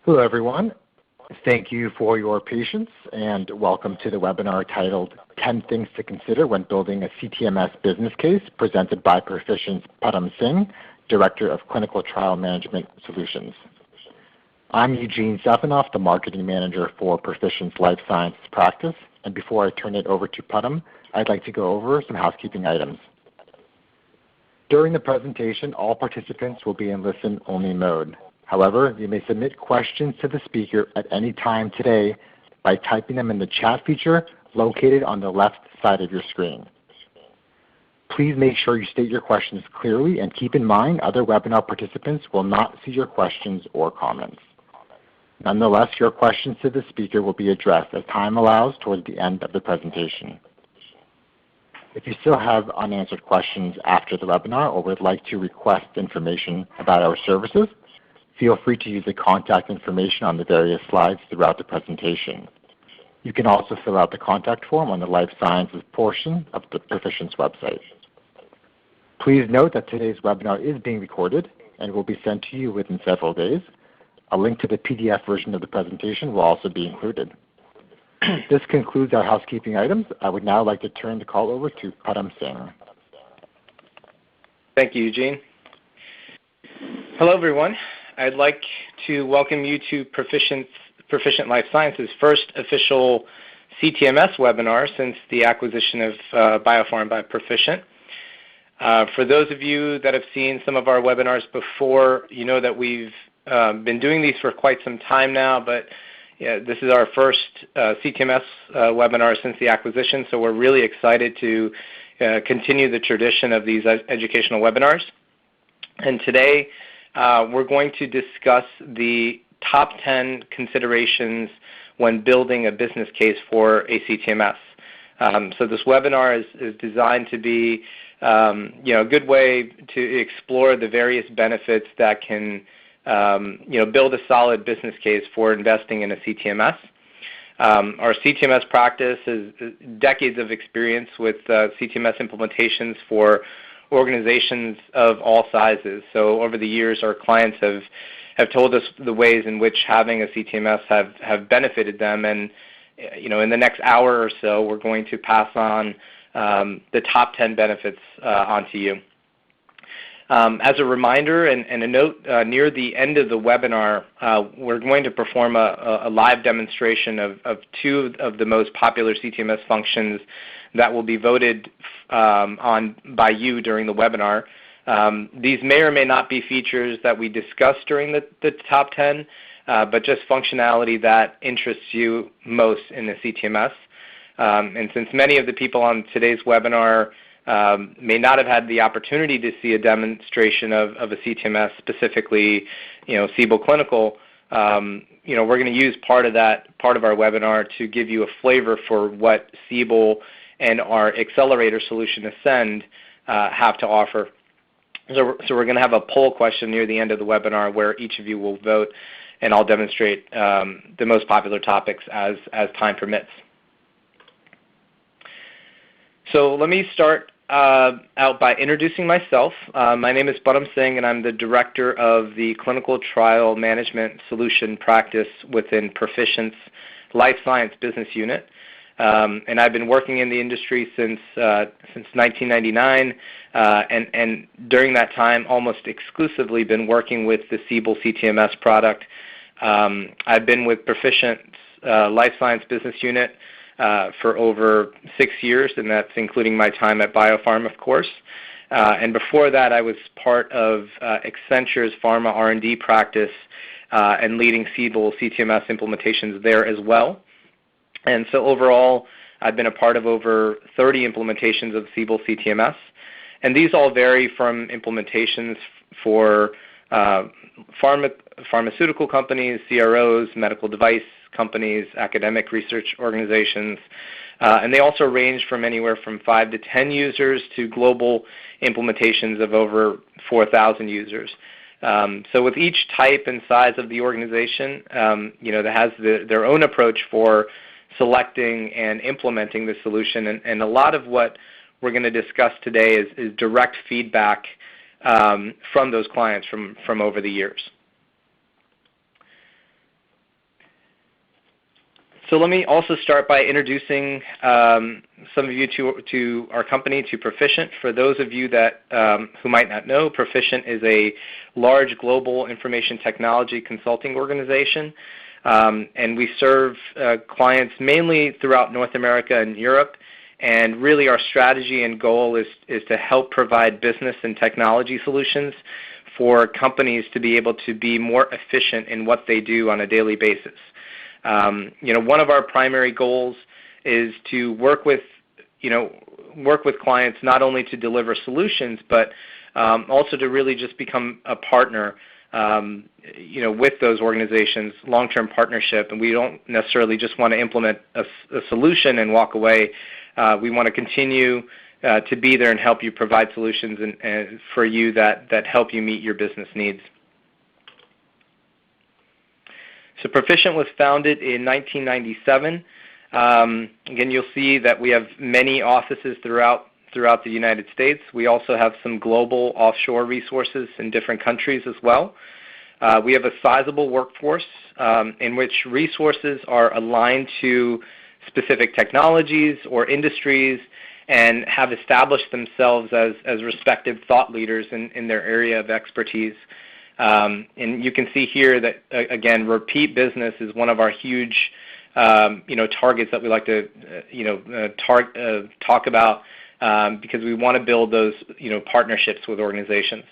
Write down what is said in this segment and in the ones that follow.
Hello, everyone. Thank you for your patience, and welcome to the webinar titled 10 Things to Consider When Building a CTMS Business Case, presented by Perficient's Param Singh, Director of Clinical Trial Management Solutions. I'm Eugene Safanoff, the Marketing Manager for Perficient's Life Sciences practice, and before I turn it over to Param, I'd like to go over some housekeeping items. During the presentation, all participants will be in listen-only mode. However, you may submit questions to the speaker at any time today by typing them in the chat feature located on the left side of your screen. Please make sure you state your questions clearly and keep in mind other webinar participants will not see your questions or comments. Nonetheless, your questions to the speaker will be addressed as time allows towards the end of the presentation. If you still have unanswered questions after the webinar or would like to request information about our services, feel free to use the contact information on the various slides throughout the presentation. You can also fill out the contact form on the Life Sciences portion of the Perficient's website. Please note that today's webinar is being recorded and will be sent to you within several days. A link to the PDF version of the presentation will also be included. This concludes our housekeeping items. I would now like to turn the call over to Param Singh. Thank you, Eugene. Hello, everyone. I'd like to welcome you to Perficient Life Sciences' first official CTMS webinar since the acquisition of BioPharm by Perficient. For those of you that have seen some of our webinars before, you know that we've been doing these for quite some time now, but this is our first CTMS webinar since the acquisition, so we're really excited to continue the tradition of these educational webinars. And today, we're going to discuss the top 10 considerations when building a business case for a CTMS. So this webinar is designed to be a good way to explore the various benefits that can build a solid business case for investing in a CTMS. Our CTMS practice is decades of experience with CTMS implementations for organizations of all sizes. So over the years, our clients have told us the ways in which having a CTMS have benefited them. And in the next hour or so, we're going to pass on the top 10 benefits onto you. As a reminder and a note, near the end of the webinar, we're going to perform a live demonstration of two of the most popular CTMS functions that will be voted on by you during the webinar. These may or may not be features that we discuss during the top 10, but just functionality that interests you most in the CTMS. And since many of the people on today's webinar may not have had the opportunity to see a demonstration of a CTMS, specifically, Siebel Clinical, we're going to use part of our webinar to give you a flavor for what Siebel and our accelerator solution Ascend have to offer. So we're going to have a poll question near the end of the webinar where each of you will vote, and I'll demonstrate the most popular topics as time permits. So let me start out by introducing myself. My name is Param Singh, and I'm the Director of the Clinical Trial Management Solution practice within Perficient's Life Science Business Unit. And I've been working in the industry since 1999, and during that time, almost exclusively been working with the Siebel CTMS product. I've been with Perficient's Life Science Business Unit for over 6 years, and that's including my time at BioPharm, of course. And before that, I was part of Accenture's pharma R&D practice and leading Siebel CTMS implementations there as well. And so overall, I've been a part of over 30 implementations of Siebel CTMS. And these all vary from implementations for pharmaceutical companies, CROs, medical device companies, academic research organizations. And they also range from anywhere from 5 to 10 users to global implementations of over 4,000 users. So with each type and size of the organization, that has their own approach for selecting and implementing the solution. And a lot of what we're going to discuss today is direct feedback from those clients from over the years. So let me also start by introducing some of you to our company, to Perficient. For those of you that who might not know, Perficient is a large global information technology consulting organization, and we serve clients mainly throughout North America and Europe. And really our strategy and goal is to help provide business and technology solutions for companies to be able to be more efficient in what they do on a daily basis. One of our primary goals is to work with clients not only to deliver solutions, but also to really just become a partner, with those organizations, long-term partnership. And we don't necessarily just want to implement a solution and walk away. We want to continue to be there and help you provide solutions and for you that help you meet your business needs. So Perficient was founded in 1997. Again, you'll see that we have many offices throughout the United States. We also have some global offshore resources in different countries as well. We have a sizable workforce in which resources are aligned to specific technologies or industries and have established themselves as respective thought leaders in their area of expertise. And you can see here that, again, repeat business is one of our huge targets that we like to talk about because we want to build those partnerships with organizations.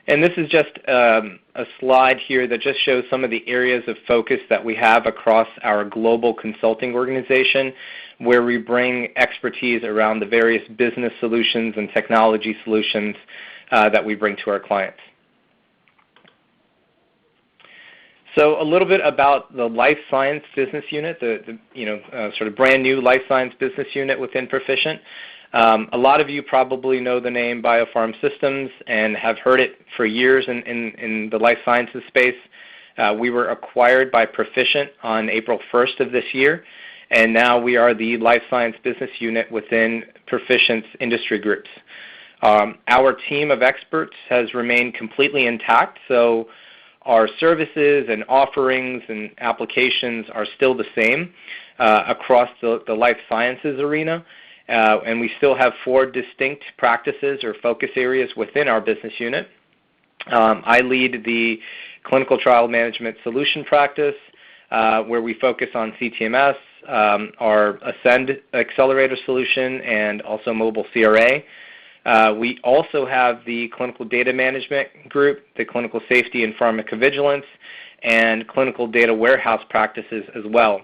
And this is just a slide here that just shows some of the areas of focus that we have across our global consulting organization, where we bring expertise around the various business solutions and technology solutions that we bring to our clients. So a little bit about the life science business unit, the sort of brand new life science business unit within Perficient. A lot of you probably know the name Biopharm Systems and have heard it for years in the life sciences space. We were acquired by Perficient on April 1st of this year, and now we are the life science business unit within Perficient's industry groups. Our team of experts has remained completely intact, so our services and offerings and applications are still the same across the life sciences arena. And we still have 4 distinct practices or focus areas within our business unit. I lead the clinical trial management solution practice, where we focus on CTMS, our Ascend accelerator solution, and also mobile CRA. We also have the clinical data management group, the clinical safety and pharmacovigilance, and clinical data warehouse practices as well.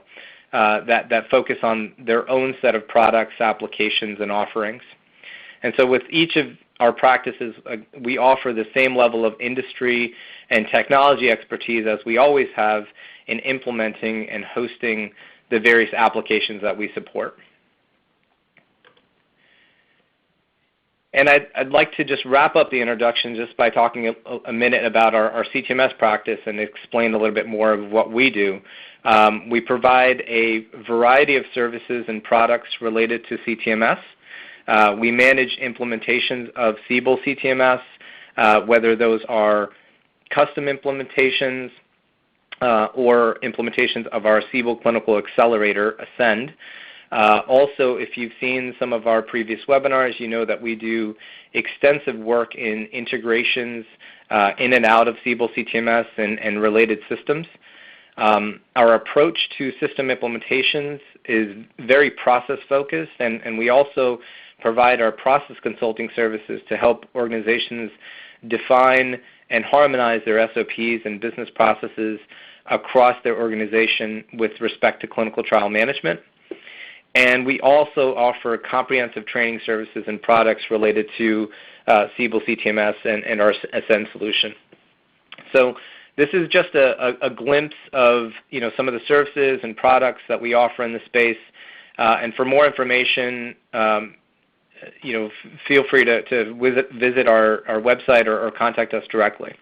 That focus on their own set of products, applications, and offerings. And so with each of our practices, we offer the same level of industry and technology expertise as we always have in implementing and hosting the various applications that we support. And I'd like to just wrap up the introduction just by talking a minute about our CTMS practice and explain a little bit more of what we do. We provide a variety of services and products related to CTMS. We manage implementations of Siebel CTMS, whether those are custom implementations or implementations of our Siebel Clinical Accelerator, Ascend. Also, if you've seen some of our previous webinars, you know that we do extensive work in integrations in and out of Siebel CTMS and related systems. Our approach to system implementations is very process-focused, and we also provide our process consulting services to help organizations define and harmonize their SOPs and business processes across their organization with respect to clinical trial management. And we also offer comprehensive training services and products related to Siebel CTMS and our Ascend solution. So this is just a glimpse of some of the services and products that we offer in the space. And for more information, feel free to visit our website or contact us directly.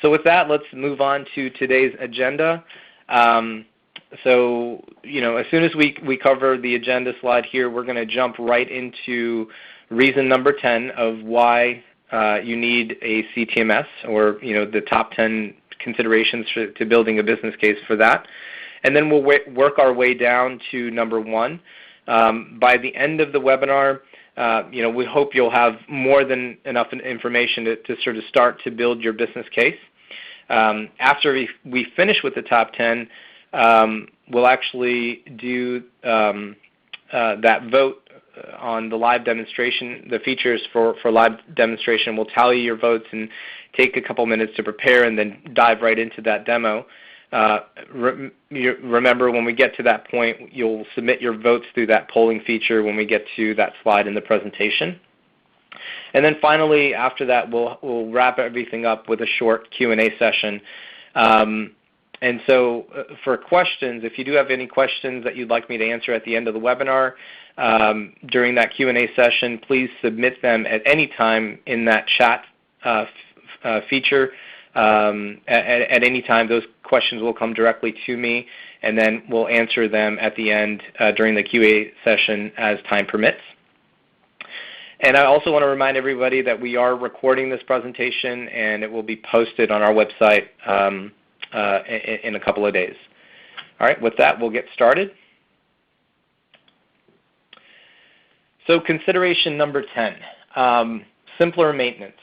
So with that, let's move on to today's agenda. So, as soon as we cover the agenda slide here, we're going to jump right into reason number 10 of why you need a CTMS, or the top 10 considerations to building a business case for that. And then we'll work our way down to number 1. By the end of the webinar, we hope you'll have more than enough information to sort of start to build your business case. After we finish with the top 10, we'll actually do that vote on the live demonstration. The features for live demonstration will tally your votes and take a couple minutes to prepare, and then dive right into that demo. Remember, when we get to that point, you'll submit your votes through that polling feature when we get to that slide in the presentation. And then finally, after that, we'll wrap everything up with a short Q&A session. And so for questions, if you do have any questions that you'd like me to answer at the end of the webinar, during that Q&A session, please submit them at any time in that chat feature. At any time, those questions will come directly to me, and then we'll answer them at the end during the QA session as time permits. And I also want to remind everybody that we are recording this presentation, and it will be posted on our website in a couple of days. All right, with that, we'll get started. So consideration number 10, simpler maintenance.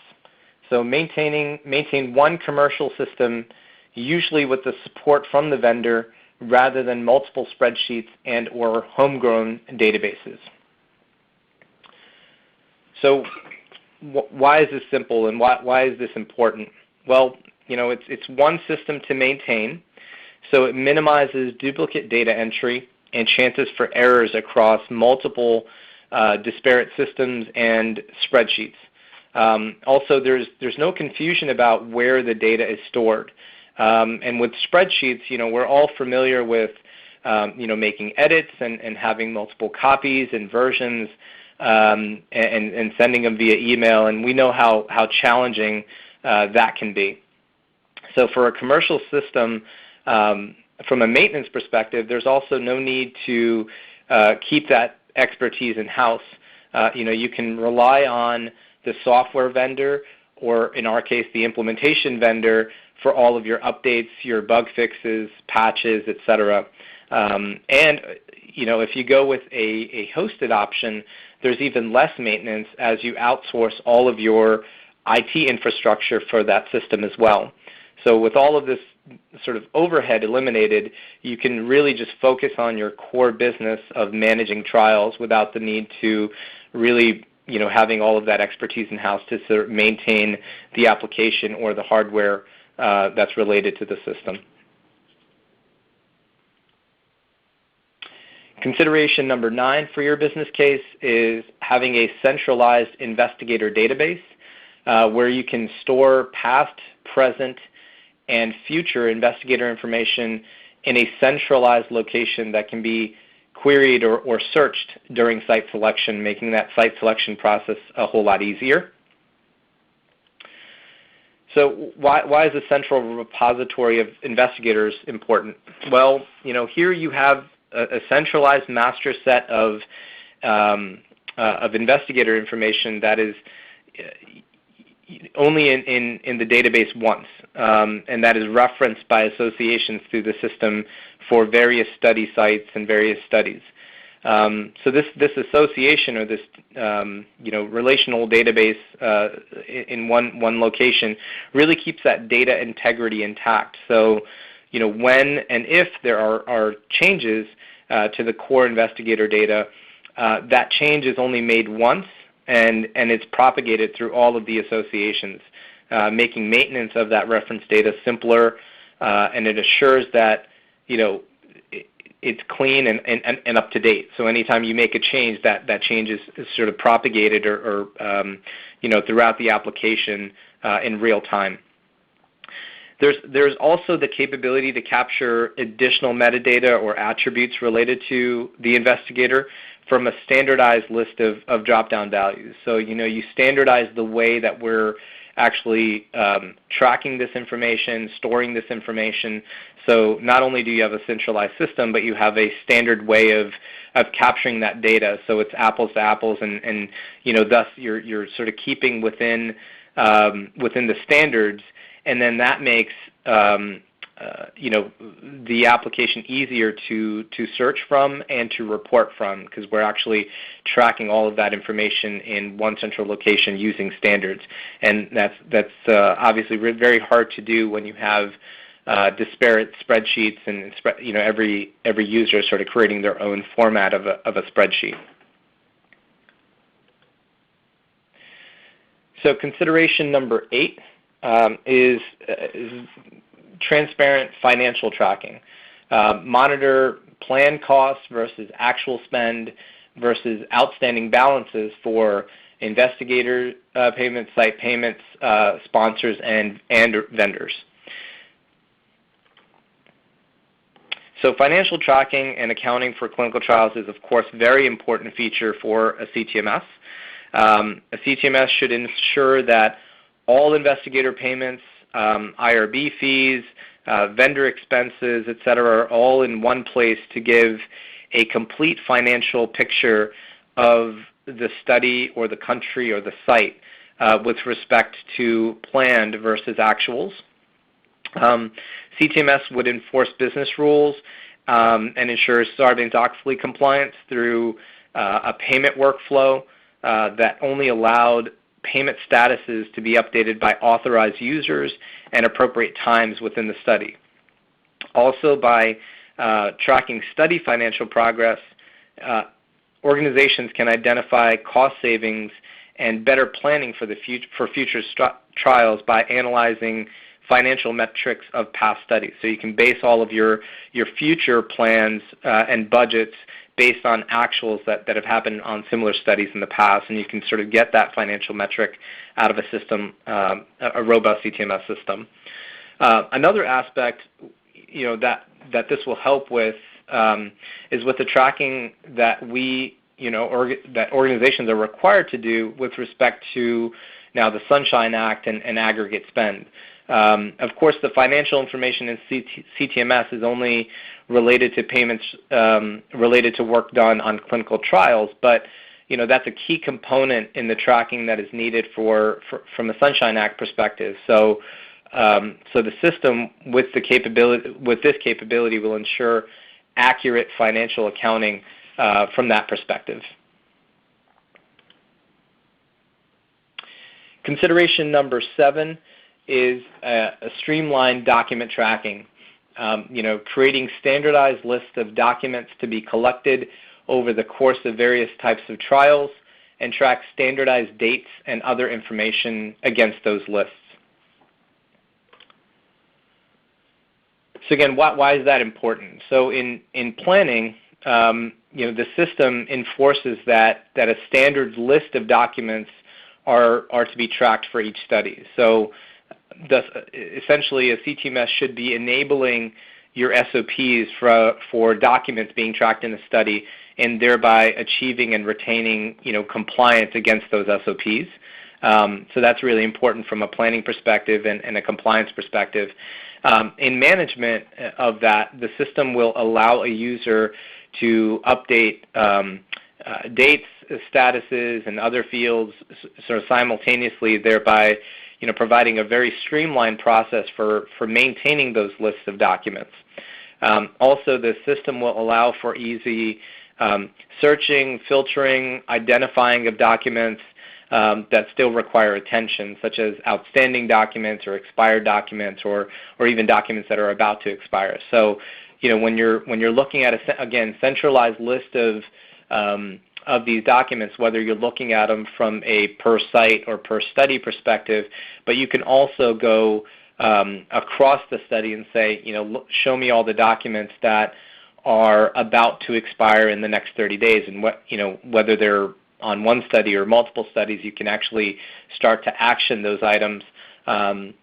So maintain one commercial system, usually with the support from the vendor, rather than multiple spreadsheets and or homegrown databases. So why is this simple, and why is this important? Well, it's one system to maintain, so it minimizes duplicate data entry and chances for errors across multiple disparate systems and spreadsheets. Also, there's no confusion about where the data is stored. And with spreadsheets, we're all familiar with making edits and having multiple copies and versions and sending them via email, and we know how challenging that can be. So for a commercial system, from a maintenance perspective, there's also no need to keep that expertise in-house. You can rely on the software vendor, or in our case, the implementation vendor, for all of your updates, your bug fixes, patches, etc. And if you go with a hosted option, there's even less maintenance as you outsource all of your IT infrastructure for that system as well. So with all of this sort of overhead eliminated, you can really just focus on your core business of managing trials without the need to really having all of that expertise in-house to sort of maintain the application or the hardware that's related to the system. Consideration number 9 for your business case is having a centralized investigator database where you can store past, present, and future investigator information in a centralized location that can be queried or searched during site selection, making that site selection process a whole lot easier. So why is a central repository of investigators important? Well, here you have a centralized master set of investigator information that is only in the database once, and that is referenced by associations through the system for various study sites and various studies. So this association, or this relational database in one location, really keeps that data integrity intact. So when and if there are changes to the core investigator data, that change is only made once, and it's propagated through all of the associations, making maintenance of that reference data simpler, and it assures that it's clean and up to date. So anytime you make a change, that change is sort of propagated or throughout the application in real time. There's also the capability to capture additional metadata or attributes related to the investigator from a standardized list of drop-down values. So you standardize the way that we're actually tracking this information, storing this information. So not only do you have a centralized system, but you have a standard way of capturing that data. So it's apples to apples, and thus you're sort of keeping within within the standards, and then that makes the application easier to search from and to report from, because we're actually tracking all of that information in one central location using standards, and that's obviously very hard to do when you have disparate spreadsheets and every user is sort of creating their own format of a spreadsheet. So consideration number 8 is transparent financial tracking. Monitor planned costs versus actual spend versus outstanding balances for investigator payments, site payments, sponsors, and vendors. So financial tracking and accounting for clinical trials is, of course, a very important feature for a CTMS. A CTMS should ensure that all investigator payments, IRB fees, vendor expenses, etc., are all in one place to give a complete financial picture of the study or the country or the site with respect to planned versus actuals. CTMS would enforce business rules and ensure Sarbanes-Oxley compliance through a payment workflow that only allowed payment statuses to be updated by authorized users and appropriate times within the study. Also, by tracking study financial progress, organizations can identify cost savings and better planning for future trials by analyzing financial metrics of past studies. So you can base all of your future plans and budgets based on actuals that have happened on similar studies in the past, and you can sort of get that financial metric out of a system, a robust CTMS system. Another aspect, that this will help with is with the tracking that that organizations are required to do with respect to now the Sunshine Act and aggregate spend. Of course, the financial information in CTMS is only related to payments related to work done on clinical trials, but that's a key component in the tracking that is needed from a Sunshine Act perspective. So the system with this capability will ensure accurate financial accounting from that perspective. Consideration number 7 is a streamlined document tracking. Creating standardized lists of documents to be collected over the course of various types of trials and track standardized dates and other information against those lists. So again, why is that important? So in planning, the system enforces that a standard list of documents are to be tracked for each study. So essentially, a CTMS should be enabling your SOPs for documents being tracked in a study, and thereby achieving and retaining compliance against those SOPs. So that's really important from a planning perspective and a compliance perspective. In management of that, the system will allow a user to update dates, statuses, and other fields sort of simultaneously, thereby providing a very streamlined process for maintaining those lists of documents. Also, the system will allow for easy searching, filtering, identifying of documents that still require attention, such as outstanding documents or expired documents, or even documents that are about to expire. So, when you're looking at a centralized list of these documents, whether you're looking at them from a per site or per study perspective, but you can also go across the study and say, show me all the documents that are about to expire in the next 30 days, and whether they're on one study or multiple studies, you can actually start to action those items and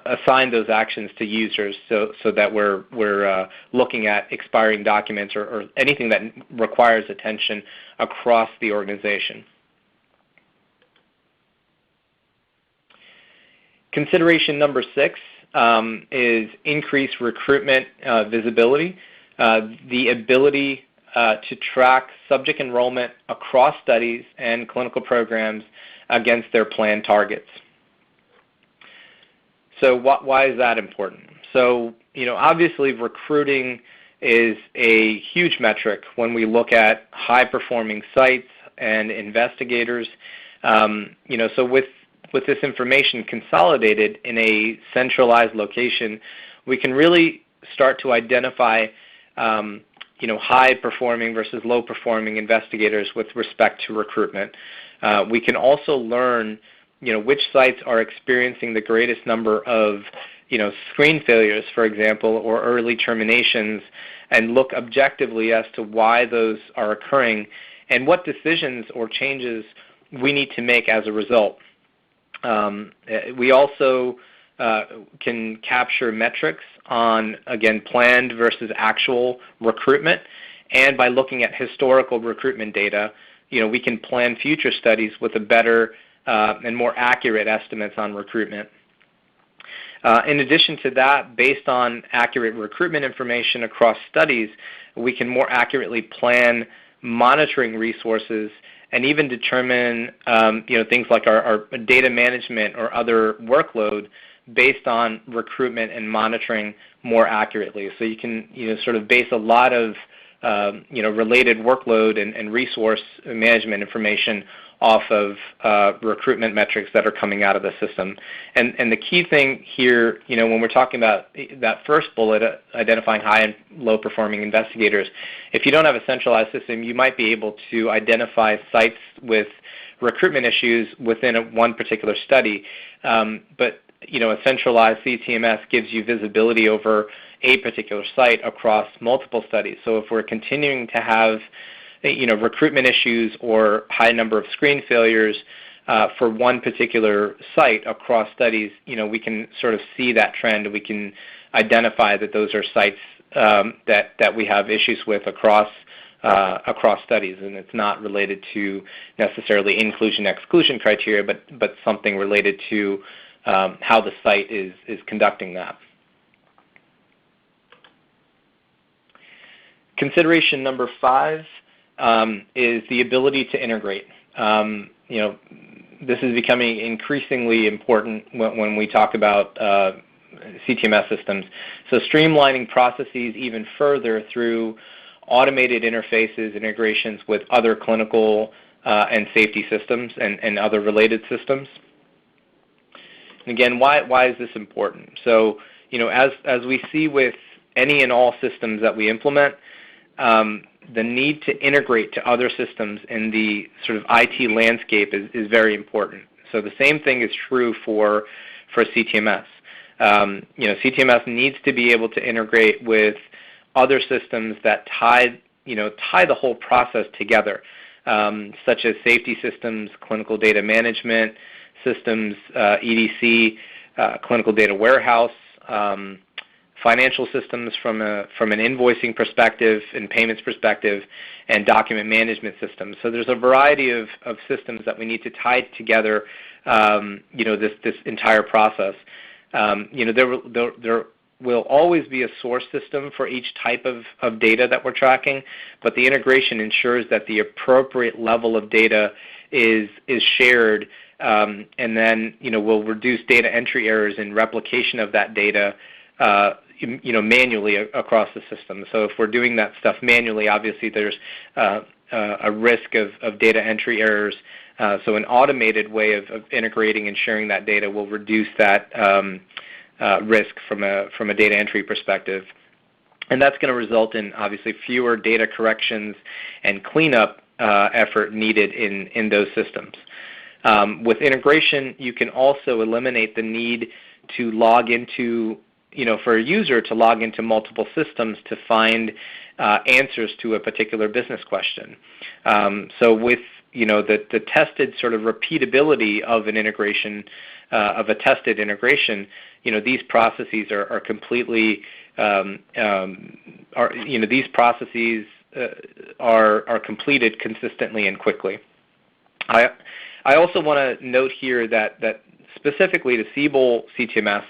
assign those actions to users, so that we're looking at expiring documents or anything that requires attention across the organization. Consideration number 6 is increased recruitment visibility. The ability to track subject enrollment across studies and clinical programs against their planned targets. So why is that important? So, obviously recruiting is a huge metric when we look at high-performing sites and investigators. So with this information consolidated in a centralized location, we can really start to identify high-performing versus low-performing investigators with respect to recruitment. We can also learn which sites are experiencing the greatest number of screen failures, for example, or early terminations, and look objectively as to why those are occurring and what decisions or changes we need to make as a result. We also can capture metrics on, again, planned versus actual recruitment, and by looking at historical recruitment data, we can plan future studies with a better and more accurate estimates on recruitment. In addition to that, based on accurate recruitment information across studies, we can more accurately plan monitoring resources and even determine things like our data management or other workload based on recruitment and monitoring more accurately. So you can sort of base a lot of related workload and resource management information off of recruitment metrics that are coming out of the system. And the key thing here, when we're talking about that first bullet, identifying high and low performing investigators, if you don't have a centralized system, you might be able to identify sites with recruitment issues within one particular study. But a centralized CTMS gives you visibility over a particular site across multiple studies. So if we're continuing to have recruitment issues or high number of screen failures for one particular site across studies, we can sort of see that trend. We can identify that those are sites that we have issues with across studies, and it's not related to necessarily inclusion-exclusion criteria, but something related to how the site is conducting that. Consideration number 5 is the ability to integrate. This is becoming increasingly important when we talk about CTMS systems. So streamlining processes even further through automated interfaces, integrations with other clinical and safety systems and other related systems. And again, why is this important? So, as we see with any and all systems that we implement, the need to integrate to other systems in the sort of IT landscape is very important. So the same thing is true for CTMS. CTMS needs to be able to integrate with other systems that tie the whole process together, such as safety systems, clinical data management systems, EDC, clinical data warehouse, financial systems from an invoicing perspective and payments perspective, and document management systems. So there's a variety of systems that we need to tie together, this entire process. There will always be a source system for each type of data that we're tracking, but the integration ensures that the appropriate level of data is shared, and then we'll reduce data entry errors and replication of that data manually across the system. So if we're doing that stuff manually, obviously there's a risk of data entry errors. So an automated way of integrating and sharing that data will reduce that risk from a data entry perspective. And that's going to result in obviously fewer data corrections and cleanup effort needed in those systems. With integration, you can also eliminate the need to log into for a user to log into multiple systems to find answers to a particular business question. So with the tested sort of repeatability of an integration, of a tested integration, these processes are completely these processes are completed consistently and quickly. I also want to note here that specifically to Siebel CTMS,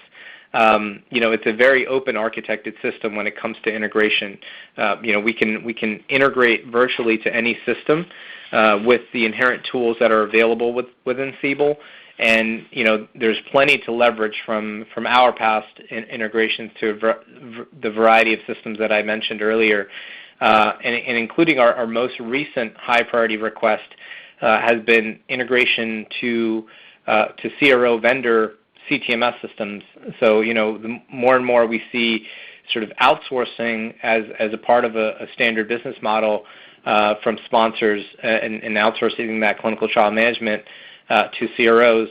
it's a very open architected system when it comes to integration. We can integrate virtually to any system with the inherent tools that are available within Siebel. And there's plenty to leverage from our past integrations to the variety of systems that I mentioned earlier, and including our most recent high priority request has been integration to CRO vendor CTMS systems. So the more and more we see sort of outsourcing as a part of a standard business model from sponsors and outsourcing that clinical trial management to CROs,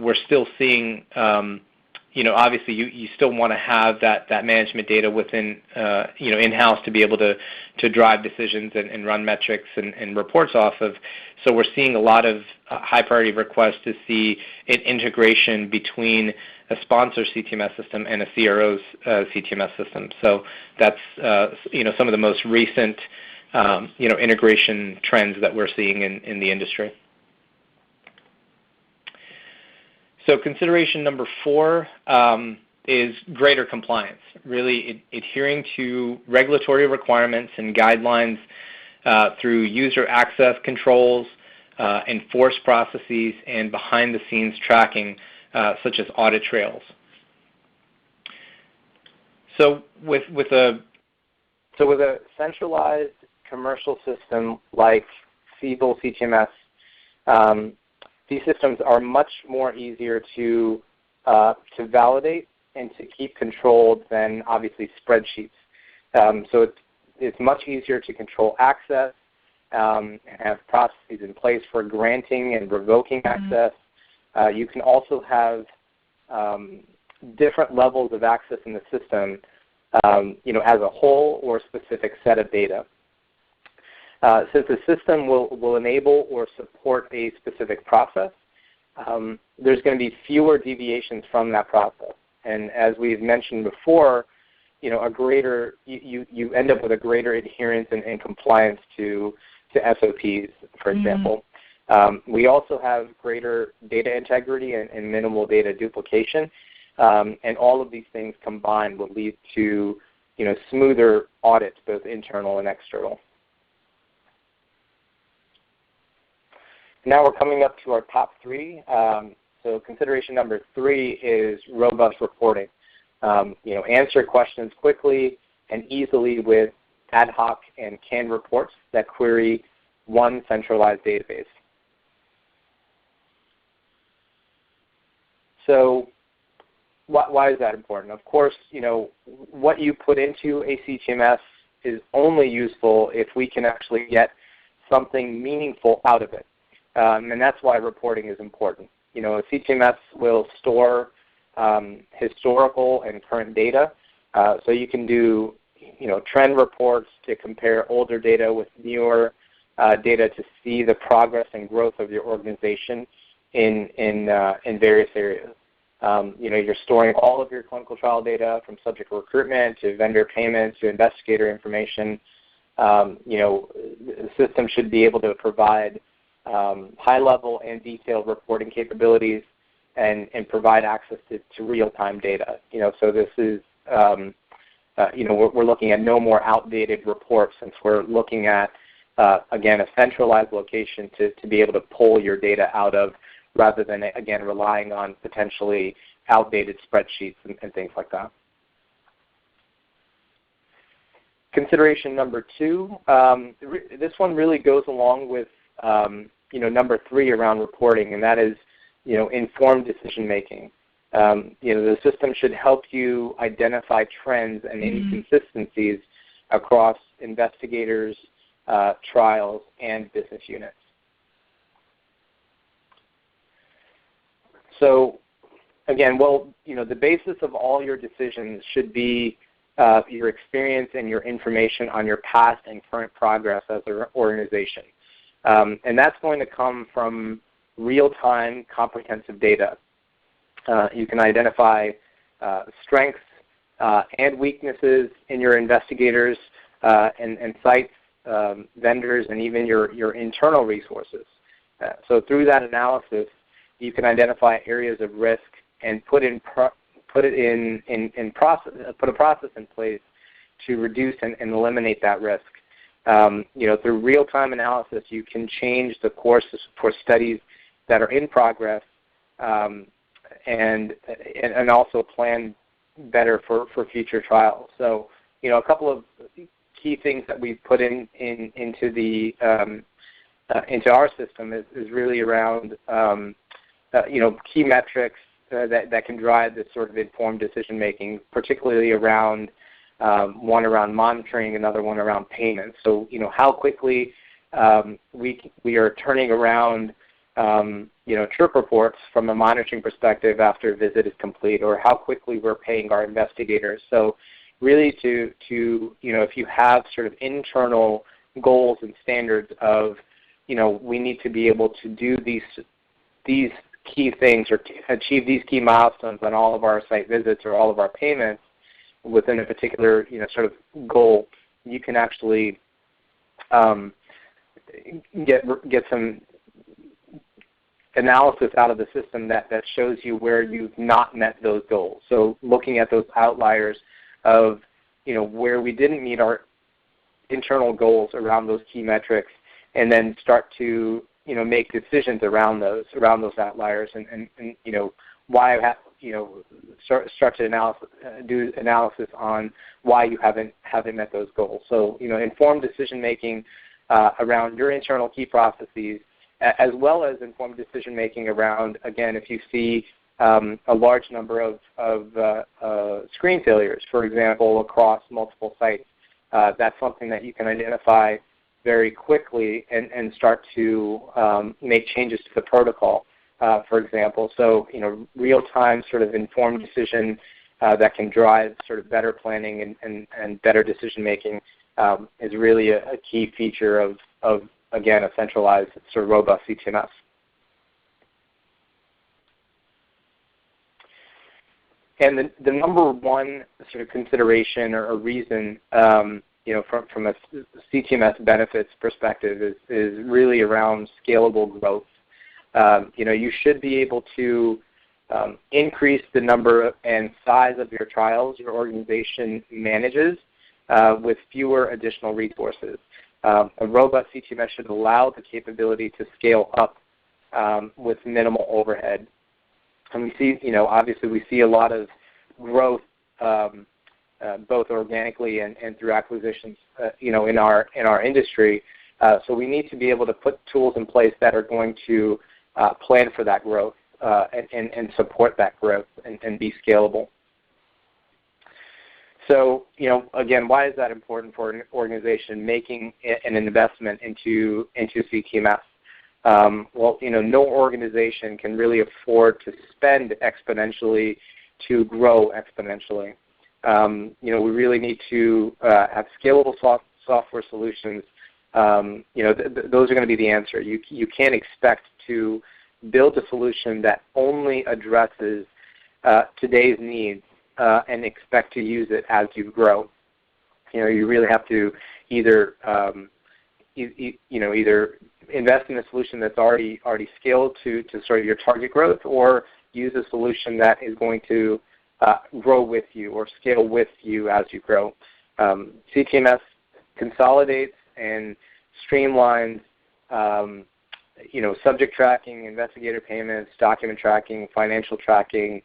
we're still seeing, obviously you still want to have that management data within, in-house to be able to drive decisions and run metrics and reports off of. So we're seeing a lot of high priority requests to see an integration between a sponsor CTMS system and a CRO's CTMS system. So that's, some of the most recent, integration trends that we're seeing in the industry. So consideration number 4 is greater compliance, really adhering to regulatory requirements and guidelines through user access controls, enforced processes, and behind-the-scenes tracking, such as audit trails. So with a centralized commercial system like Siebel CTMS, these systems are much more easier to validate and to keep controlled than obviously spreadsheets. So it's much easier to control access and have processes in place for granting and revoking access. You can also have different levels of access in the system, as a whole or a specific set of data. Since the system will enable or support a specific process, there's going to be fewer deviations from that process. And as we've mentioned before, you end up with a greater adherence and compliance to SOPs, for example. We also have greater data integrity and minimal data duplication, and all of these things combined will lead to smoother audits, both internal and external. Now we're coming up to our top 3. So consideration number 3 is robust reporting. Answer questions quickly and easily with ad hoc and canned reports that query one centralized database. So why is that important? Of course, what you put into a CTMS is only useful if we can actually get something meaningful out of it. And that's why reporting is important. A CTMS will store historical and current data, so you can do trend reports to compare older data with newer data to see the progress and growth of your organization in various areas. You're storing all of your clinical trial data from subject recruitment to vendor payments to investigator information. The system should be able to provide high-level and detailed reporting capabilities and provide access to real-time data. So this is, we're looking at no more outdated reports, since we're looking at, again, a centralized location to be able to pull your data out of, rather than, again, relying on potentially outdated spreadsheets and things like that. Consideration number 2, this one really goes along with number 3 around reporting, and that is, informed decision making. The system should help you identify trends and inconsistencies across investigators, trials, and business units. So, again, the basis of all your decisions should be your experience and your information on your past and current progress as an organization. And that's going to come from real-time comprehensive data. You can identify strengths and weaknesses in your investigators and sites, vendors, and even your internal resources. So through that analysis, you can identify areas of risk and put in put it put a process in place to reduce and eliminate that risk. Through real-time analysis, you can change the courses for studies that are in progress, and also plan better for future trials. So, a couple of key things that we've put into our system is really around key metrics that can drive this sort of informed decision making, particularly around one around monitoring, another one around payments. So, how quickly we are turning around trip reports from a monitoring perspective after a visit is complete, or how quickly we're paying our investigators. So really to if you have sort of internal goals and standards of, we need to be able to do these key things or achieve these key milestones on all of our site visits or all of our payments within a particular, sort of goal, you can actually get some analysis out of the system that shows you where you've not met those goals. So looking at those outliers of, where we didn't meet our internal goals around those key metrics, and then start to, make decisions around those outliers, and why I have, start to do analysis on why you haven't met those goals. So, informed decision making around your internal key processes, as well as informed decision making around, again, if you see a large number of screen failures, for example, across multiple sites, that's something that you can identify very quickly and start to make changes to the protocol, for example. So, real-time sort of informed decision that can drive sort of better planning and better decision-making is really a key feature of, again, a centralized sort of robust CTMS. And the number one sort of consideration or reason, from a CTMS benefits perspective is really around scalable growth. You should be able to increase the number and size of your trials your organization manages with fewer additional resources. A robust CTMS should allow the capability to scale up with minimal overhead. And we see, obviously we see a lot of growth both organically and through acquisitions, in our industry. So we need to be able to put tools in place that are going to plan for that growth and support that growth and be scalable. So, again, why is that important for an organization making an investment into CTMS? Well, no organization can really afford to spend exponentially to grow exponentially. We really need to have scalable software solutions. Those are going to be the answer. You can't expect to build a solution that only addresses today's needs and expect to use it as you grow. You really have to either either invest in a solution that's already scaled to sort of your target growth, or use a solution that is going to grow with you or scale with you as you grow. CTMS consolidates and streamlines, subject tracking, investigator payments, document tracking, financial tracking,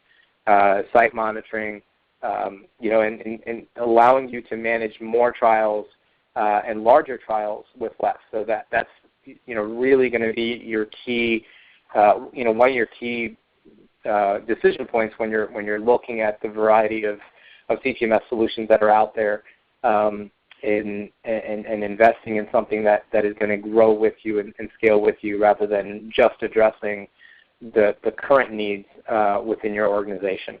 site monitoring, and allowing you to manage more trials and larger trials with less. So that's really going to be your key, one of your key decision points when you're looking at the variety of CTMS solutions that are out there, and investing in something that is going to grow with you and scale with you, rather than just addressing the current needs within your organization.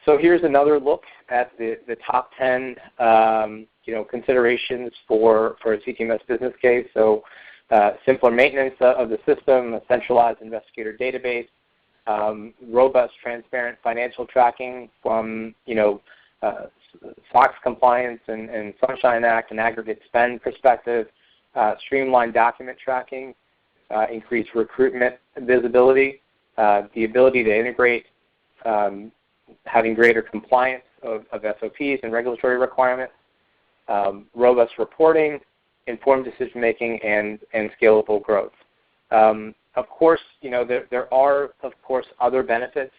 So here's another look at the top 10 considerations for a CTMS business case. So simpler maintenance of the system, a centralized investigator database, robust, transparent financial tracking from SOX compliance and Sunshine Act and aggregate spend perspective, streamlined document tracking, increase recruitment visibility, the ability to integrate, having greater compliance of SOPs and regulatory requirements, robust reporting, informed decision-making, and scalable growth. Of course, there are, of course, other benefits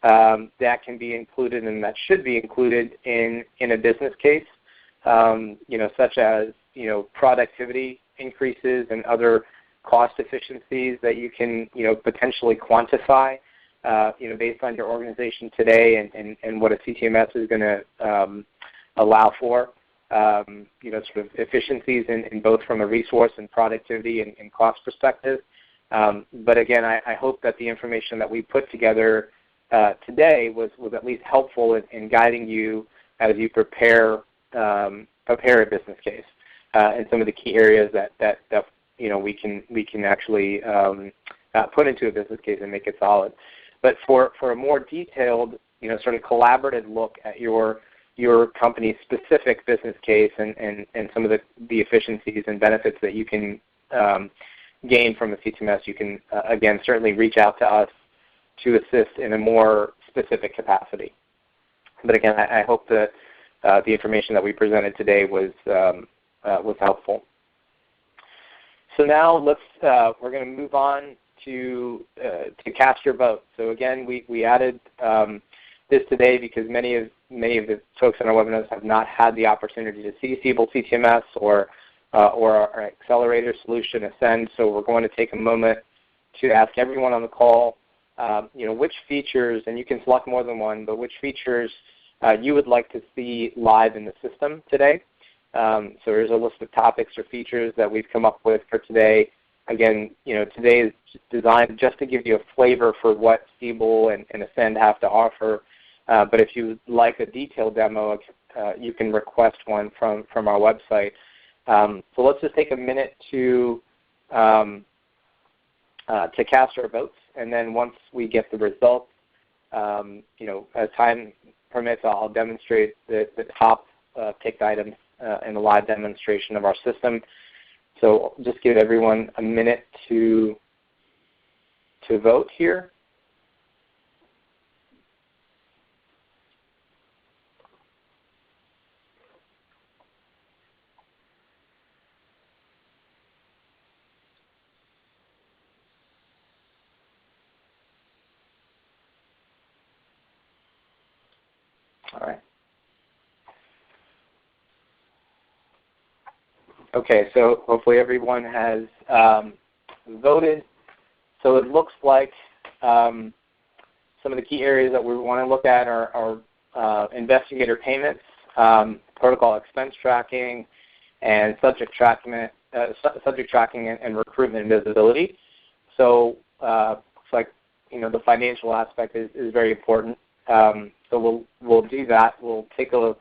that can be included and that should be included in a business case, such as productivity increases and other cost efficiencies that you can potentially quantify based on your organization today and what a CTMS is going to allow for. Sort of efficiencies in both from a resource and productivity and cost perspective. But again, I hope that the information that we put together today was at least helpful in guiding you as you prepare a business case and some of the key areas that we can actually put into a business case and make it solid. But for a more detailed, sort of collaborative look at your company's specific business case and some of the efficiencies and benefits that you can gain from a CTMS, you can, again, certainly reach out to us to assist in a more specific capacity. But again, I hope that the information that we presented today was helpful. So now we're going to move on to cast your vote. So again, we added this today because many of the folks on our webinars have not had the opportunity to see Siebel CTMS or our accelerator solution, Ascend. So we're going to take a moment to ask everyone on the call, which features, and you can select more than one, but which features you would like to see live in the system today. So there's a list of topics or features that we've come up with for today. Again, today is designed just to give you a flavor for what Siebel and Ascend have to offer. But if you would like a detailed demo, you can request one from our website. So let's just take a minute to cast our votes, and then once we get the results, as time permits, I'll demonstrate the top picked items in a live demonstration of our system. So just give everyone a minute to vote here. All right. Okay, so hopefully everyone has voted. So it looks like some of the key areas that we want to look at are investigator payments, protocol expense tracking, and subject tracking and recruitment visibility. So looks like the financial aspect is very important. So we'll do that. We'll take a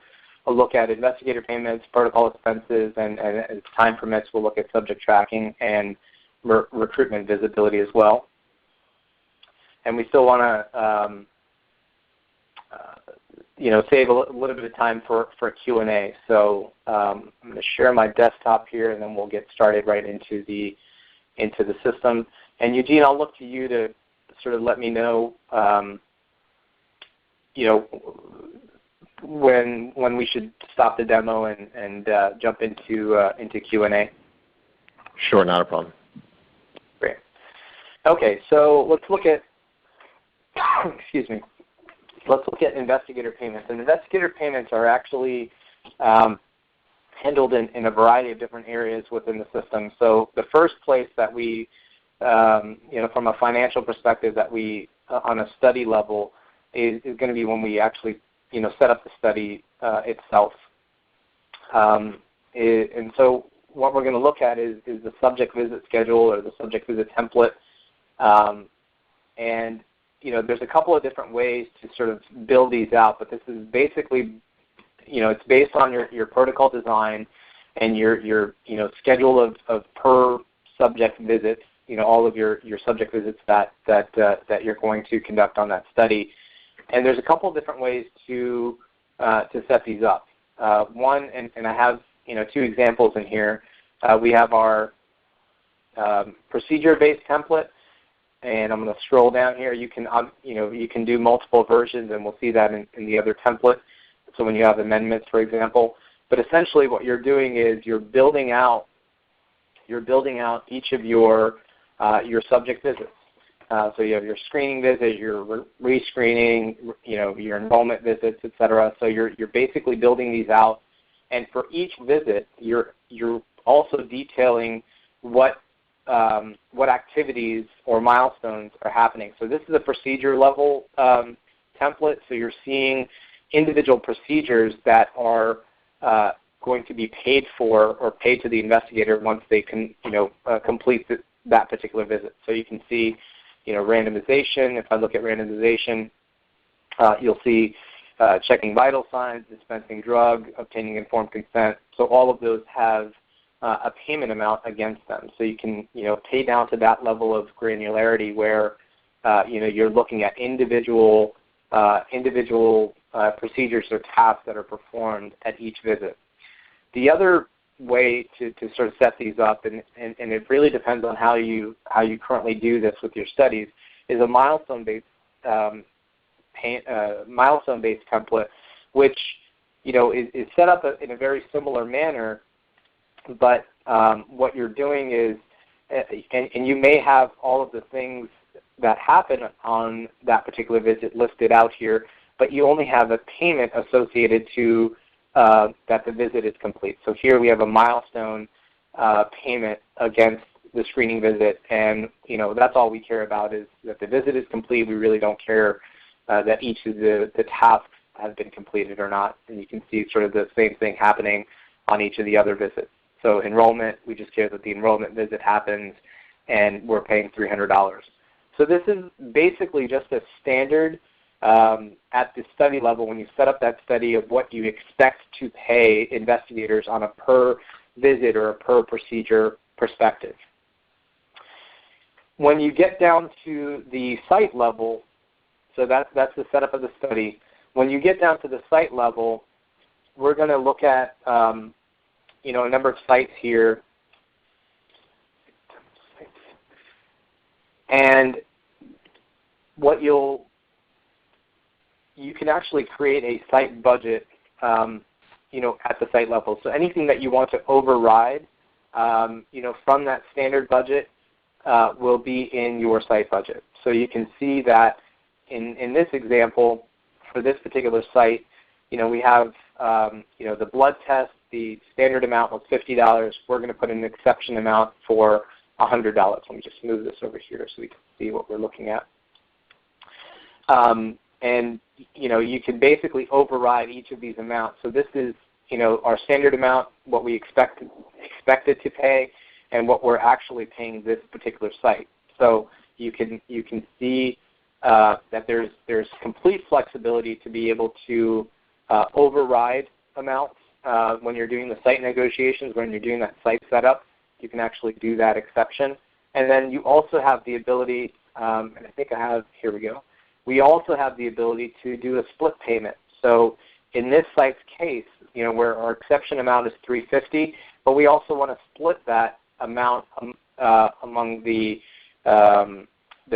look at investigator payments, protocol expenses, and as time permits, we'll look at subject tracking and recruitment visibility as well. And we still want to, save a little bit of time for Q&A. So I'm going to share my desktop here, and then we'll get started right into the system. And Eugene, I'll look to you to sort of let me know, when we should stop the demo and jump into Q&A. Sure, not a problem. Great. Okay, so let's look at excuse me. Let's look at investigator payments. And investigator payments are actually handled in a variety of different areas within the system. So the first place that we, from a financial perspective, that we on a study level is going to be when we actually set up the study itself. And so what we're going to look at is the subject visit schedule or the subject visit template. And there's a couple of different ways to sort of build these out, but this is basically, it's based on your protocol design and your schedule of per subject visits, all of your subject visits that you're going to conduct on that study. And there's a couple of different ways to set these up. One, and I have two examples in here. We have our procedure-based template. And I'm going to scroll down here. You can, you can do multiple versions, and we'll see that in the other template. So when you have amendments, for example. But essentially, what you're doing is you're building out each of your subject visits. So you have your screening visit, your rescreening, your enrollment visits, etc. So you're basically building these out, and for each visit, you're also detailing what activities or milestones are happening. So this is a procedure level template. So you're seeing individual procedures that are going to be paid for or paid to the investigator once they can, complete that particular visit. So you can see, randomization. If I look at randomization, you'll see checking vital signs, dispensing drug, obtaining informed consent. So all of those have a payment amount against them. So you can, pay down to that level of granularity where, you're looking at individual procedures or tasks that are performed at each visit. The other way to sort of set these up, and it really depends on how you currently do this with your studies, is a milestone-based template, which is set up in a very similar manner. But what you're doing is, and you may have all of the things that happen on that particular visit listed out here, but you only have a payment associated to that the visit is complete. So here we have a milestone payment against the screening visit, and that's all we care about is that the visit is complete. We really don't care that each of the tasks has been completed or not. And you can see sort of the same thing happening on each of the other visits. So enrollment, we just care that the enrollment visit happens, and we're paying $300. So this is basically just a standard at the study level when you set up that study of what you expect to pay investigators on a per visit or a per procedure perspective. When you get down to the site level, so that's the setup of the study. When you get down to the site level, we're going to look at a number of sites here. And what you can actually create a site budget, at the site level. So anything that you want to override, from that standard budget will be in your site budget. So you can see that in this example, for this particular site, we have, the blood test, the standard amount was $50. We're going to put an exception amount for $100. Let me just move this over here so we can see what we're looking at. And you can basically override each of these amounts. So this is, our standard amount, what we expect it to pay, and what we're actually paying this particular site. So you can see that there's complete flexibility to be able to override amounts when you're doing the site negotiations, when you're doing that site setup. You can actually do that exception. And then you also have the ability, and I think I have, here we go. We also have the ability to do a split payment. So in this site's case, where our exception amount is $350, but we also want to split that amount among the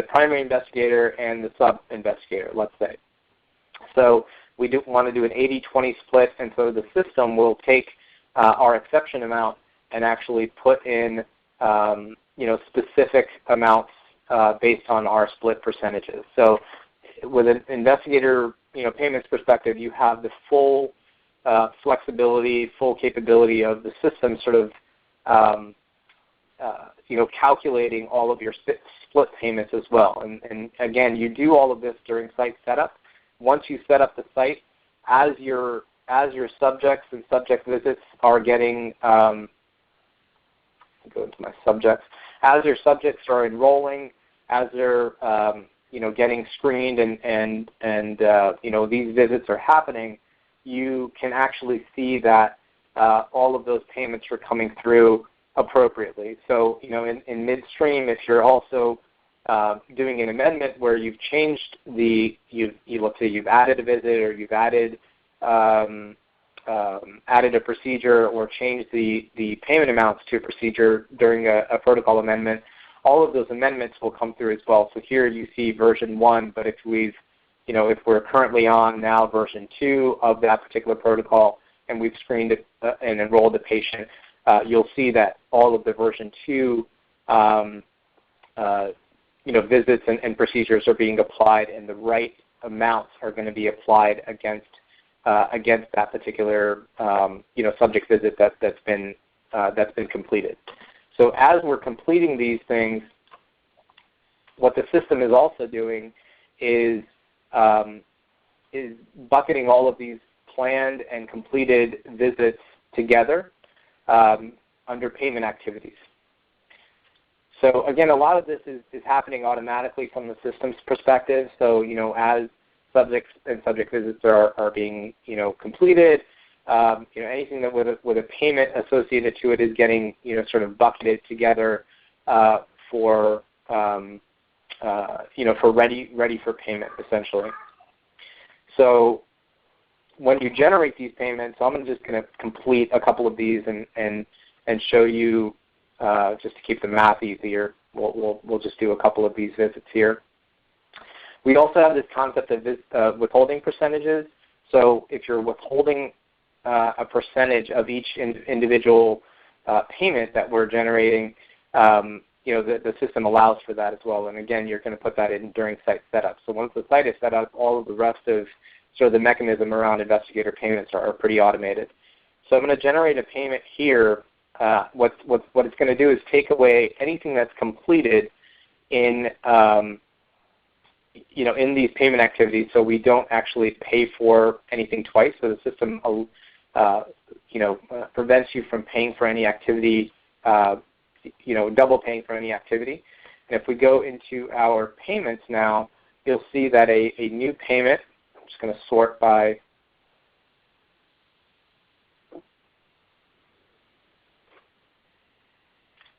primary investigator and the sub-investigator, let's say. So we do want to do an 80-20 split, and so the system will take our exception amount and actually put in specific amounts based on our split percentages. So with an investigator payments perspective, you have the full flexibility, full capability of the system sort of calculating all of your split payments as well. And again, you do all of this during site setup. Once you set up the site, as your subjects and subject visits are getting, go into my subjects, as your subjects are enrolling, as they're getting screened and these visits are happening, you can actually see that all of those payments are coming through appropriately. So in midstream, if you're also doing an amendment where you've changed let's say you've added a visit or you've added added a procedure or changed the payment amounts to a procedure during a protocol amendment, all of those amendments will come through as well. So here you see version 1, but if we're currently on now version 2 of that particular protocol and we've screened it and enrolled the patient, you'll see that all of the version 2 visits and procedures are being applied, and the right amounts are going to be applied against that particular subject visit that's been completed. So as we're completing these things, what the system is also doing is bucketing all of these planned and completed visits together under payment activities. So again, a lot of this is happening automatically from the system's perspective. So as subjects and subject visits are being completed, anything that with a payment associated to it is getting sort of bucketed together for ready for payment essentially. So when you generate these payments, so I'm just going to complete a couple of these and show you just to keep the math easier. We'll just do a couple of these visits here. We also have this concept of withholding percentages. So if you're withholding a percentage of each individual payment that we're generating, the system allows for that as well. And again, you're going to put that in during site setup. So once the site is set up, all of the rest of sort of the mechanism around investigator payments are pretty automated. So I'm going to generate a payment here. What it's going to do is take away anything that's completed in these payment activities, so we don't actually pay for anything twice. So the system prevents you from paying for any activity, double paying for any activity. And if we go into our payments now, you'll see that a new payment, I'm just going to sort by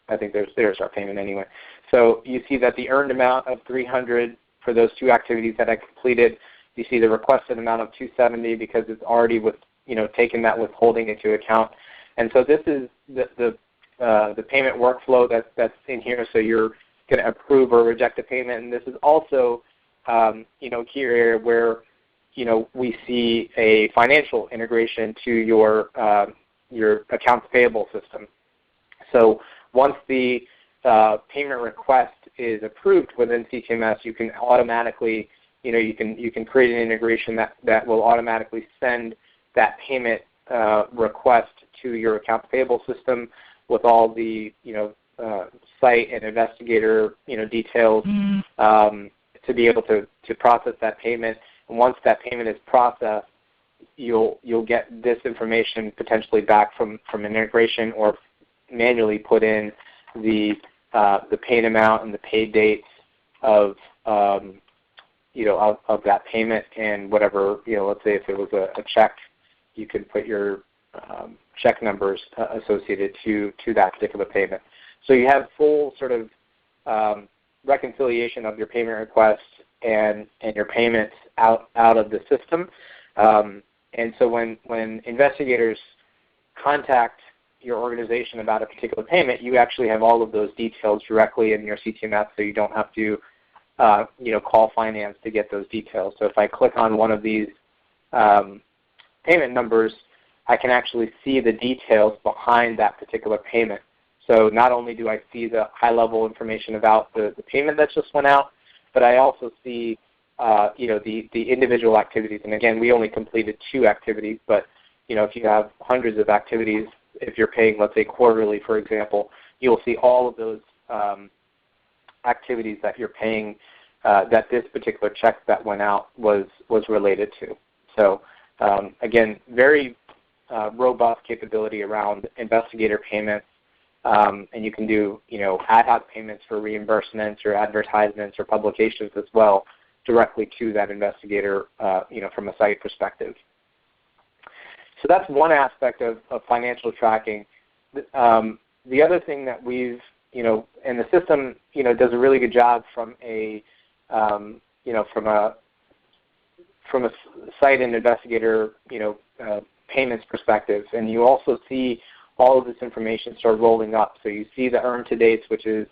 I think there's our payment anyway. So you see that the earned amount of $300 for those two activities that I completed. You see the requested amount of $270 because it's already taken that withholding into account. And so this is the payment workflow that's in here. So you're going to approve or reject a payment, and this is also key area where we see a financial integration to your accounts payable system. So once the payment request is approved within CTMS, you can automatically, you can create an integration that will automatically send that payment request to your accounts payable system with all the site and investigator details to be able to process that payment. And once that payment is processed, you'll get this information potentially back from integration or manually put in the paid amount and the paid dates of that payment, and whatever, let's say if it was a check, you could put your check numbers associated to that particular payment. So you have full sort of reconciliation of your payment requests and your payments out of the system. And so when investigators contact your organization about a particular payment, you actually have all of those details directly in your CTMS, so you don't have to call finance to get those details. So if I click on one of these payment numbers, I can actually see the details behind that particular payment. So not only do I see the high-level information about the payment that just went out, but I also see the individual activities. And again, we only completed 2 activities, but if you have hundreds of activities, if you're paying, let's say, quarterly, for example, you'll see all of those activities that you're paying that this particular check that went out was related to. So again, very robust capability around investigator payments, and you can do ad hoc payments for reimbursements or advertisements or publications as well directly to that investigator from a site perspective. So that's one aspect of financial tracking. The other thing that we've, and the system, does a really good job from a site and investigator, payments perspective. And you also see all of this information start rolling up. So you see the earn to dates, which is,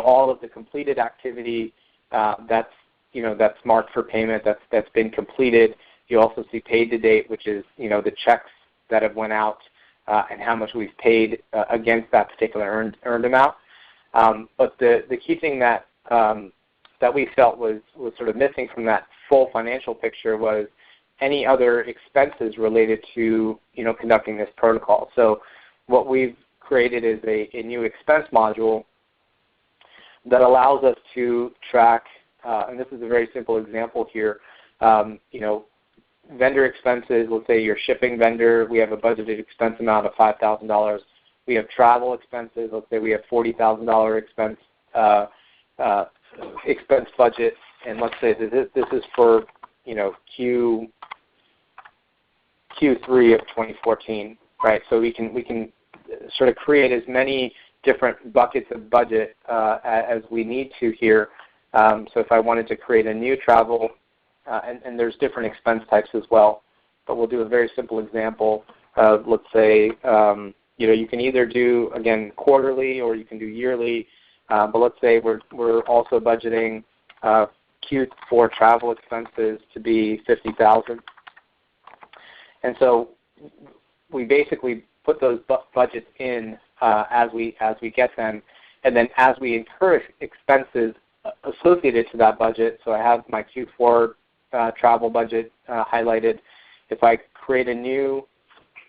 all of the completed activity that's marked for payment, that's been completed. You also see paid to date, which is, the checks that have went out and how much we've paid against that particular earned amount. But the key thing that we felt was sort of missing from that full financial picture was any other expenses related to conducting this protocol. So what we've created is a new expense module that allows us to track, and this is a very simple example here, vendor expenses. Let's say your shipping vendor, we have a budgeted expense amount of $5,000. We have travel expenses. Let's say we have $40,000 expense budget, and let's say this is for Q3 of 2014, right? So we can sort of create as many different buckets of budget as we need to here. So if I wanted to create a new travel, and there's different expense types as well, but we'll do a very simple example of, let's say, you can either do, again, quarterly or you can do yearly, but let's say we're also budgeting Q4 travel expenses to be $50,000. And so we basically put those budgets in as we get them, and then as we incur expenses associated to that budget, so I have my Q4 travel budget highlighted. If I create a new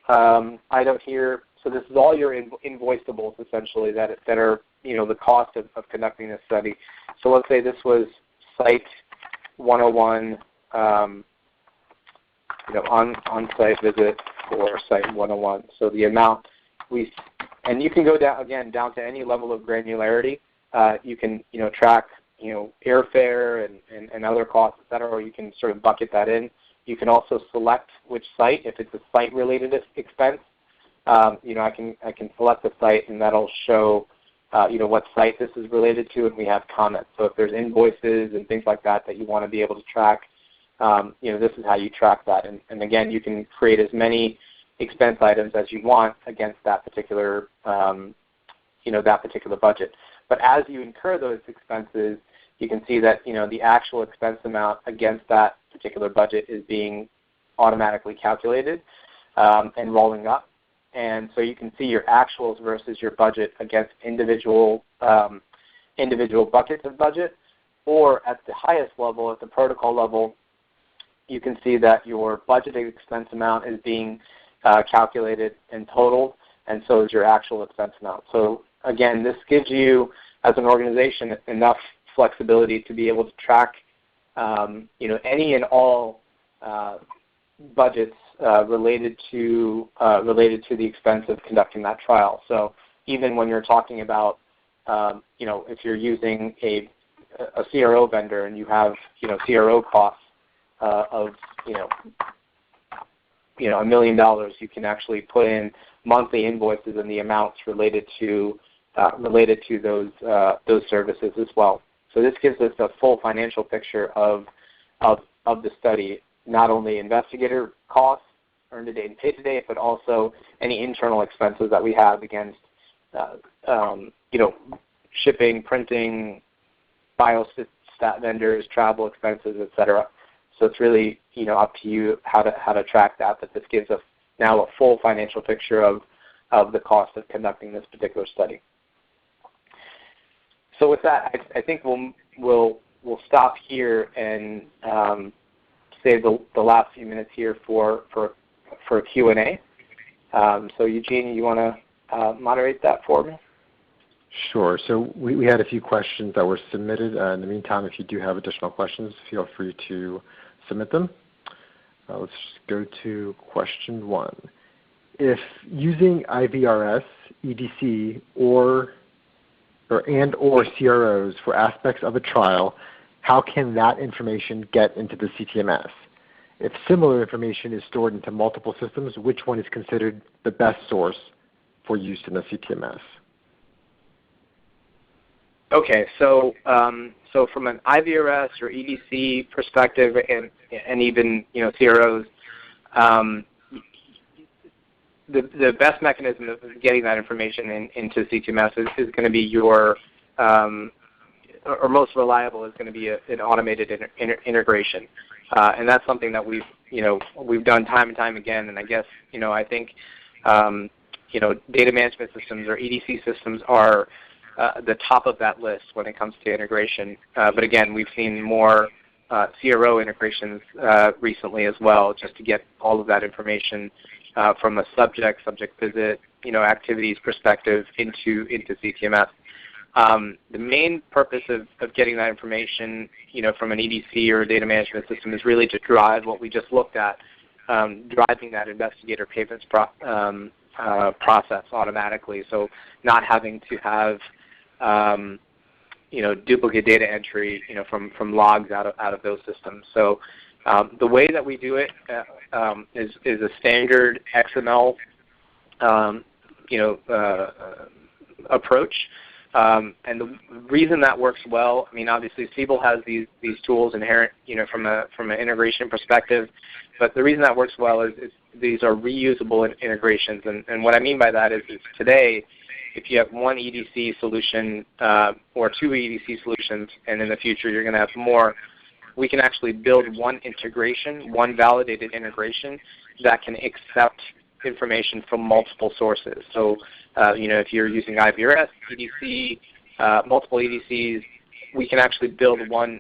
item here, so this is all your invoiceables essentially that are the cost of conducting this study. So let's say this was Site 101, on-site visit for Site 101. So the amount and you can go down to any level of granularity. You can track airfare and other costs, et cetera, or you can sort of bucket that in. You can also select which site. If it's a site-related expense, I can select the site, and that'll show what site this is related to, and we have comments. So if there's invoices and things like that you want to be able to track, this is how you track that. And again, you can create as many expense items as you want against that particular budget. But as you incur those expenses, you can see that the actual expense amount against that particular budget is being automatically calculated and rolling up. And so you can see your actuals versus your budget against individual buckets of budget, or at the highest level, at the protocol level, you can see that your budgeted expense amount is being calculated and totaled, and so is your actual expense amount. So again, this gives you, as an organization, enough flexibility to be able to track, any and all budgets related to the expense of conducting that trial. So even when you're talking about, if you're using a CRO vendor and you have, CRO costs of, $1 million, you can actually put in monthly invoices and the amounts related to those services as well. So this gives us a full financial picture of the study, not only investigator costs, earned to date and paid to date, but also any internal expenses that we have against shipping, printing, biostat vendors, travel expenses, etc. So it's really up to you how to track that. But this gives us now a full financial picture of the cost of conducting this particular study. So with that, I think we'll stop here and save the last few minutes here for Q&A. So Eugene, you want to moderate that for me? Sure. So we had a few questions that were submitted. In the meantime, if you do have additional questions, feel free to submit them. Let's just go to question 1. If using IVRS, EDC, or CROs for aspects of a trial, how can that information get into the CTMS? If similar information is stored into multiple systems, which one is considered the best source for use in the CTMS? Okay, so from an IVRS or EDC perspective, and even CROs, the best mechanism of getting that information into CTMS is going to be your, or most reliable is going to be an automated integration, and that's something that we've done time and time again. And I guess I think data management systems or EDC systems are the top of that list when it comes to integration. But again, we've seen more CRO integrations recently as well, just to get all of that information from a subject visit, activities perspective into CTMS. The main purpose of getting that information, from an EDC or a data management system is really to drive what we just looked at, driving that investigator payments process automatically. So not having to have duplicate data entry, from logs out of those systems. So the way that we do it is a standard XML, approach. And the reason that works well, obviously Siebel has these tools inherent, from an integration perspective. But the reason that works well is these are reusable integrations. And what I mean by that is today, if you have one EDC solution or two EDC solutions, and in the future you're going to have more, we can actually build one integration, one validated integration that can accept information from multiple sources. So, if you're using IVRS, EDC, multiple EDCs, we can actually build one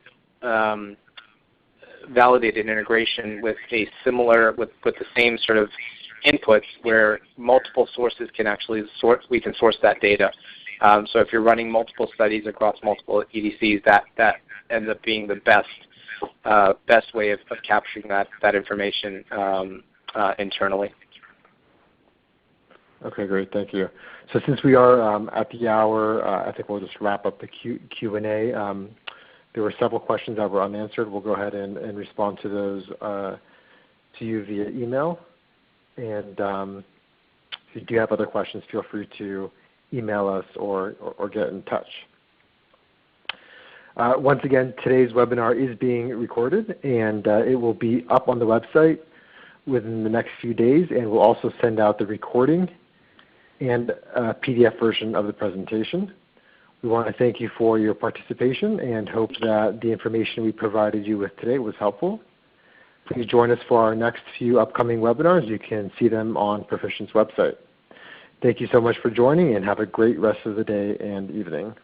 validated integration with the same sort of inputs where multiple sources can actually we can source that data. So if you're running multiple studies across multiple EDCs, that ends up being the best way of capturing that information internally. Okay, great. Thank you. So since we are at the hour, I think we'll just wrap up the Q&A. There were several questions that were unanswered. We'll go ahead and respond to those to you via email. And if you do have other questions, feel free to email us or get in touch. Once again, today's webinar is being recorded, and it will be up on the website within the next few days, and we'll also send out the recording and a PDF version of the presentation. We want to thank you for your participation and hope that the information we provided you with today was helpful. Please join us for our next few upcoming webinars. You can see them on Perficient's website. Thank you so much for joining, and have a great rest of the day and evening.